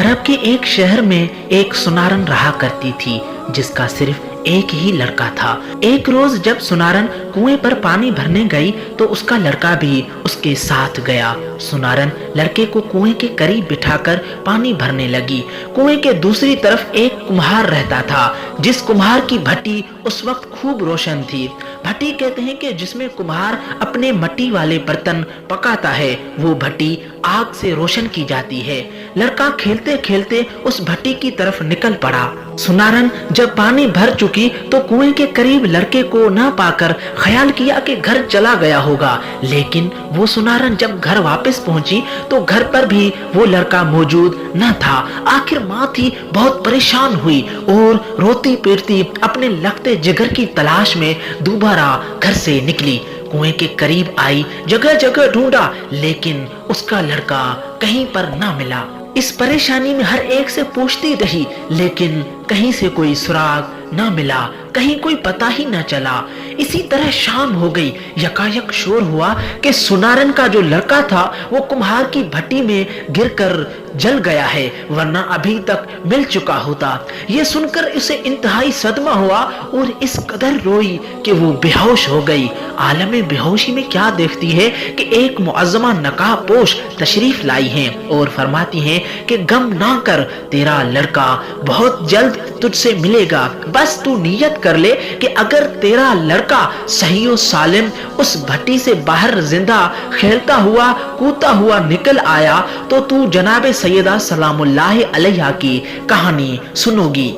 अरब के एक शहर में एक सुनारन रहा करती थी जिसका सिर्फ एक ही लड़का था। एक रोज जब सुनारन कुएं पर पानी भरने गई तो उसका लड़का भी उसके साथ गया। सुनारन लड़के को कुएं के करीब बिठाकर पानी भरने लगी। कुएं के दूसरी तरफ एक कुम्हार रहता था जिस कुम्हार की भट्टी उस वक्त खूब रोशन थी। भट्टी कहते हैं कि जिसमें कुम्हार अपने मट्टी वाले बर्तन पकाता है, वो भट्टी आग से रोशन की जाती है। लड़का खेलते खेलते उस भट्टी की तरफ निकल पड़ा। सुनारन जब पानी भर चुकी तो कुएं के करीब लड़के को न पाकर ख्याल किया कि घर चला गया होगा, लेकिन वो सुनारन जब घर वापस पहुंची तो घर पर भी वो लड़का मौजूद न था। आखिर माँ थी बहुत परेशान हुई और रोती पीटती अपने लगते जिगर की तलाश में दोबारा घर से निकली। कुएं के करीब आई, जगह जगह ढूंढा, लेकिन उसका लड़का कहीं पर ना मिला। इस परेशानी में हर एक से पूछती रही, लेकिन कहीं से कोई सुराग न मिला, कहीं कोई पता ही न चला। इसी तरह शाम हो गई। यकायक शोर हुआ कि सुनारन का जो लड़का था वो कुम्हार की भट्टी में गिरकर जल गया है, वरना अभी तक मिल चुका होता। ये सुनकर उसे इंतहाई सदमा हुआ और इस कदर रोई कि वो बेहोश हो गई। आलम बेहोशी में क्या देखती है कि एक मुअज़्ज़मा नकाब पोश तशरीफ लाई हैं और फरमाती हैं कि गम ना कर, तेरा लड़का बहुत जल्द तुझसे मिलेगा। बस तू नियत कर ले कि अगर तेरा लड़का सही और सालिम उस भट्टी से बाहर जिंदा खेलता हुआ कूदता हुआ निकल आया तो तू जनाबे सैयदा सलामुल्लाह अलैहा की कहानी सुनोगी।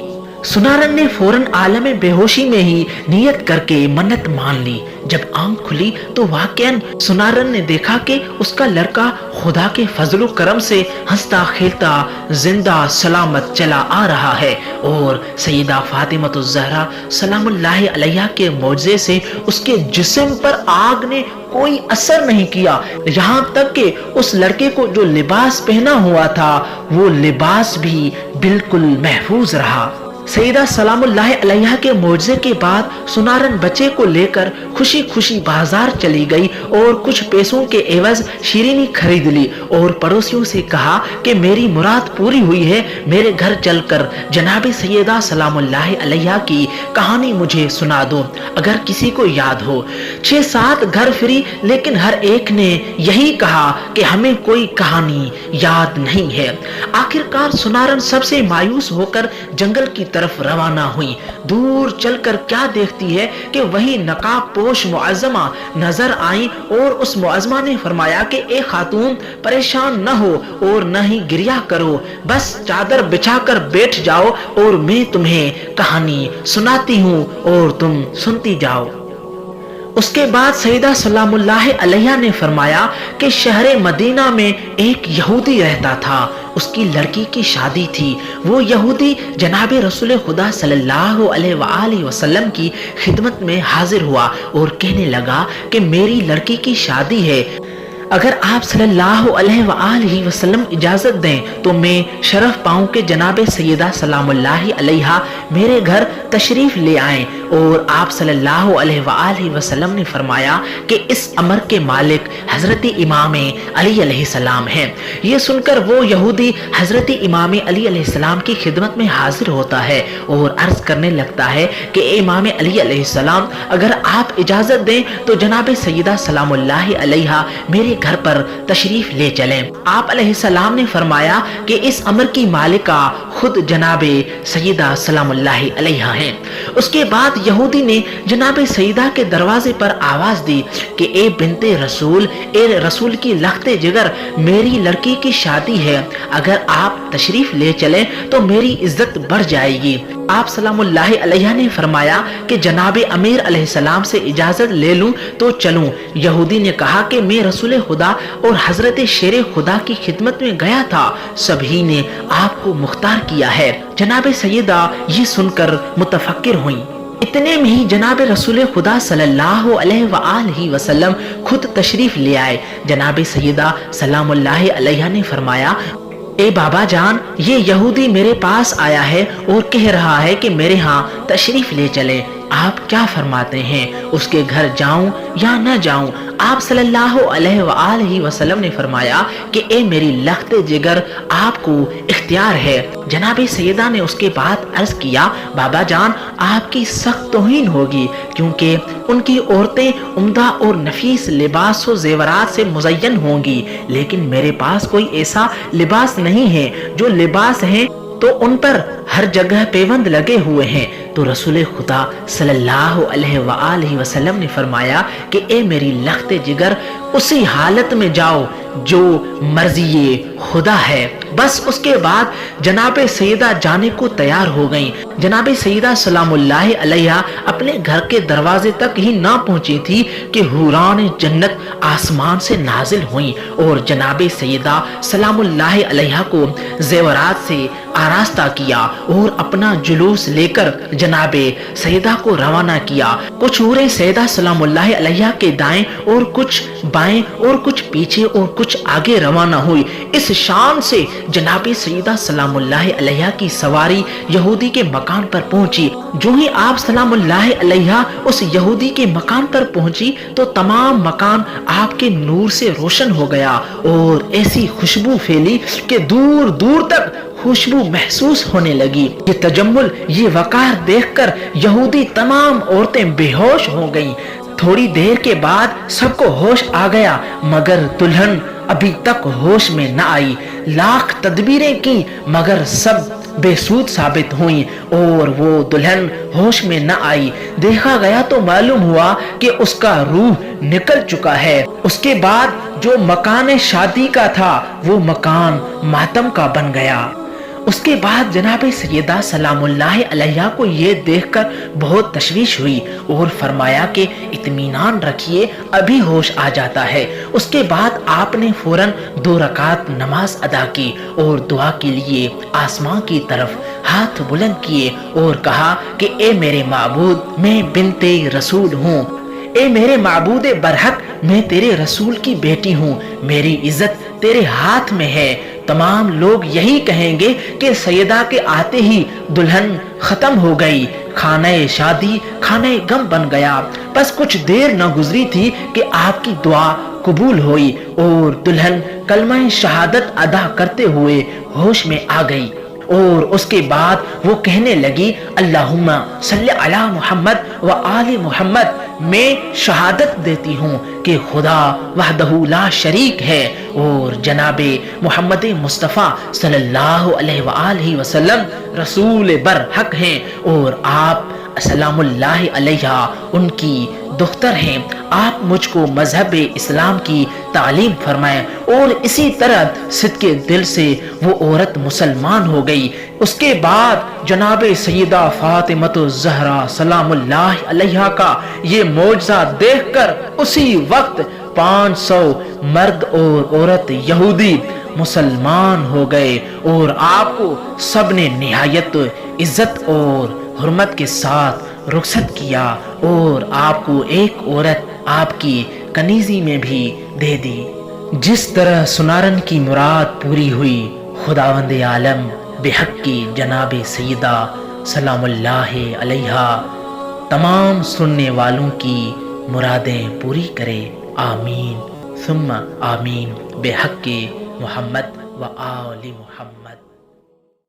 सुनारन ने फौरन आलम बेहोशी में ही नियत करके मन्नत मान ली। जब आंख खुली तो वाकईन सुनारन ने देखा कि उसका लड़का खुदा के फजल करम से हंसता खेलता जिंदा सलामत चला आ रहा है और सैयदा फातिमातुज़ ज़हरा सलामुल्लाह अलैहा के मौजज़े से उसके जिस्म पर आग ने कोई असर नहीं किया। यहाँ तक कि उस लड़के को जो लिबास पहना हुआ था वो लिबास भी बिल्कुल महफूज रहा। सैयदा सलामुल्लाह अलैहा के मौजज़े के बाद सुनारन बच्चे को लेकर खुशी खुशी बाजार चली गई और कुछ पैसों के एवज शीरीनी खरीद ली और पड़ोसियों से कहा कि मेरी मुराद पूरी हुई है, मेरे घर चलकर जनाबे सैयदा सलामुल्लाह अलैहा की कहानी मुझे सुना दो अगर किसी को याद हो। 6-7 घर फिरी, लेकिन हर एक ने यही कहा कि हमें कोई कहानी याद नहीं है। आखिरकार सुनारन सबसे मायूस होकर जंगल की तरफ रवाना हुई। दूर चलकर क्या देखती है कि वही नकाब पोश मुअज़्ज़मा नजर आई और उस मुअज़्ज़मा ने फरमाया कि ए खातून, परेशान न हो और न ही गिरिया करो, बस चादर बिछाकर बैठ जाओ और मैं तुम्हें कहानी सुनाती हूँ और तुम सुनती जाओ। उसके बाद सैयदा सलामुल्लाह अलैहा ने फरमाया कि शहर मदीना में एक यहूदी रहता था, उसकी लड़की की शादी थी। वो यहूदी जनाबे रसूल खुदा सल्लल्लाहु अलैहि वसल्लम की खिदमत में हाजिर हुआ और कहने लगा कि मेरी लड़की की शादी है, अगर आप सल्लल्लाहु अलैहि वसल्लम इजाजत दें तो मैं शरफ पाऊं कि जनाबे सैयदा सलामुल्लाह अलैहा मेरे घर तशरीफ ले आएं। और आप सल्लल्लाहु अलैहि वसल्लम ने फरमाया कि इस अमर के मालिक हजरत इमाम अली अलैहिस्सलाम हैं। ये सुनकर वो यहूदी हजरत इमाम अली अलैहिस्सलाम की खिदमत में हाजिर होता है और अर्ज करने लगता है कि इमाम अली अलैहिस्सलाम, अगर आप इजाजत दें तो जनाबे सैयदा सलामुल्लाह अलैहा मेरे घर पर तशरीफ ले चलें। आप अलैहिस्सलाम ने फरमाया कि इस अमर की मालिका खुद जनाबे सैयदा सलामुल्लाह अलैहा हैं। उसके बाद यहूदी ने जनाबे सईदा के दरवाजे पर आवाज दी कि ए बिनते रसूल, ए रसूल की लखते जिगर, मेरी लड़की की शादी है, अगर आप तशरीफ ले चलें तो मेरी इज्जत बढ़ जाएगी। आप सलामुल्लाह अलैहा ने फरमाया कि जनाबे अमीर अलैहिस्सलाम से इजाजत ले लूं तो चलूं। यहूदी ने कहा कि मैं रसूल खुदा और हजरत शेर खुदा की खिदमत में गया था, सभी ने आपको मुख्तार किया है। जनाबे सैयदा ये सुनकर मुतफक्किर हुई। इतने में ही जनाबे रसूल खुदा सल्लल्लाहु अलैहि वसल्लम खुद तशरीफ ले आए। जनाबे सैयदा सलामुल्लाह अलैहा ने फरमाया, ए बाबा जान, ये यहूदी मेरे पास आया है और कह रहा है कि मेरे यहाँ तशरीफ ले चले। آپ کیا فرماتے ہیں؟ اس کے گھر جاؤں یا نہ جاؤں؟ آپ صلی اللہ علیہ وآلہ وسلم نے فرمایا کہ اے میری لخت جگر، آپ کو اختیار ہے۔ جناب سیدہ نے اس کے بعد عرض کیا، بابا جان آپ کی سخت توہین ہوگی، کیونکہ ان کی عورتیں عمدہ اور نفیس لباس و زیورات سے مزین ہوں گی، لیکن میرے پاس کوئی ایسا لباس نہیں ہے۔ جو لباس ہیں تو ان پر ہر جگہ پیوند لگے ہوئے ہیں۔ تو رسول خدا صلی اللہ علیہ وآلہ وسلم نے فرمایا کہ اے میری لخت جگر، اسی حالت میں جاؤ جو مرضی خدا ہے۔ بس اس کے بعد جناب سیدہ جانے کو تیار ہو گئیں۔ جناب سیدہ سلام اللہ علیہ اپنے گھر کے دروازے تک ہی نہ پہنچی تھی کہ حوران جنت آسمان سے نازل ہوئیں اور جناب سیدہ سلام اللہ علیہ کو زیورات سے آراستہ کیا اور اپنا جلوس لے کر جناب سیدہ کو روانہ کیا۔ کچھ حوریں سیدہ سلام اللہ علیہ کے دائیں اور کچھ بائیں اور کچھ پیچھے اور کچھ آگے روانہ ہوئی۔ اس شان سے جناب سیدہ سلام اللہ علیہ کی سواری یہودی کے مکان پر پہنچی۔ جو ہی آپ سلام اللہ علیہ اس یہودی کے مکان پر پہنچی تو تمام مکان آپ کے نور سے روشن ہو گیا اور ایسی خوشبو پھیلی کہ دور دور تک خوشبو محسوس ہونے لگی۔ یہ تجمل، یہ وقار دیکھ کر یہودی تمام عورتیں بے ہوش ہو گئیں۔ تھوڑی دیر کے بعد سب کو ہوش آ گیا، مگر دلہن ابھی تک ہوش میں نہ آئی۔ لاکھ تدبیریں کی مگر سب بے سود ثابت ہوئیں اور وہ دلہن ہوش میں نہ آئی۔ دیکھا گیا تو معلوم ہوا کہ اس کا روح نکل چکا ہے۔ اس کے بعد جو مکان شادی کا تھا وہ مکان ماتم کا بن گیا۔ اس کے بعد جناب سیدہ سلام اللہ علیہ کو یہ دیکھ کر بہت تشویش ہوئی اور فرمایا کہ اطمینان رکھیے، ابھی ہوش آ جاتا ہے۔ اس کے بعد آپ نے فوراً 2 رکعت نماز ادا کی اور دعا کے لیے آسمان کی طرف ہاتھ بلند کیے اور کہا کہ اے میرے معبود، میں بنت رسول ہوں۔ اے میرے معبود برحق، میں تیرے رسول کی بیٹی ہوں، میری عزت تیرے ہاتھ میں ہے۔ تمام لوگ یہی کہیں گے کہ سیدہ کے آتے ہی دلہن ختم ہو گئی، خانہ شادی خانہ غم بن گیا۔ بس کچھ دیر نہ گزری تھی کہ آپ کی دعا قبول ہوئی اور دلہن کلمہ شہادت ادا کرتے ہوئے ہوش میں آ گئی اور اس کے بعد وہ کہنے لگی، اللہم صلی علی محمد و آل محمد، میں شہادت دیتی ہوں کہ خدا وحدہ لا شریک ہے اور جناب محمد مصطفیٰ صلی اللہ علیہ وآلہ وسلم رسول برحق ہیں اور آپ سلام اللہ علیہ ان کی دختر ہیں۔ آپ مجھ کو مذہب اسلام کی تعلیم فرمائیں۔ اور اسی طرح صدقے دل سے وہ عورت مسلمان ہو گئی۔ اس کے بعد جناب سیدہ فاطمہ الزہرا سلام اللہ علیہ کا یہ معجزہ دیکھ کر اسی وقت 500 مرد اور عورت یہودی مسلمان ہو گئے اور آپ کو سب نے نہایت عزت اور حرمت کے ساتھ رخصت کیا اور آپ کو ایک عورت آپ کی کنیزی میں بھی دے دی۔ جس طرح سنارن کی مراد پوری ہوئی، خداوند عالم بحق کی جناب سیدہ سلام اللہ علیہ تمام سننے والوں کی مرادیں پوری کرے، آمین ثم آمین، بحق محمد و آل محمد۔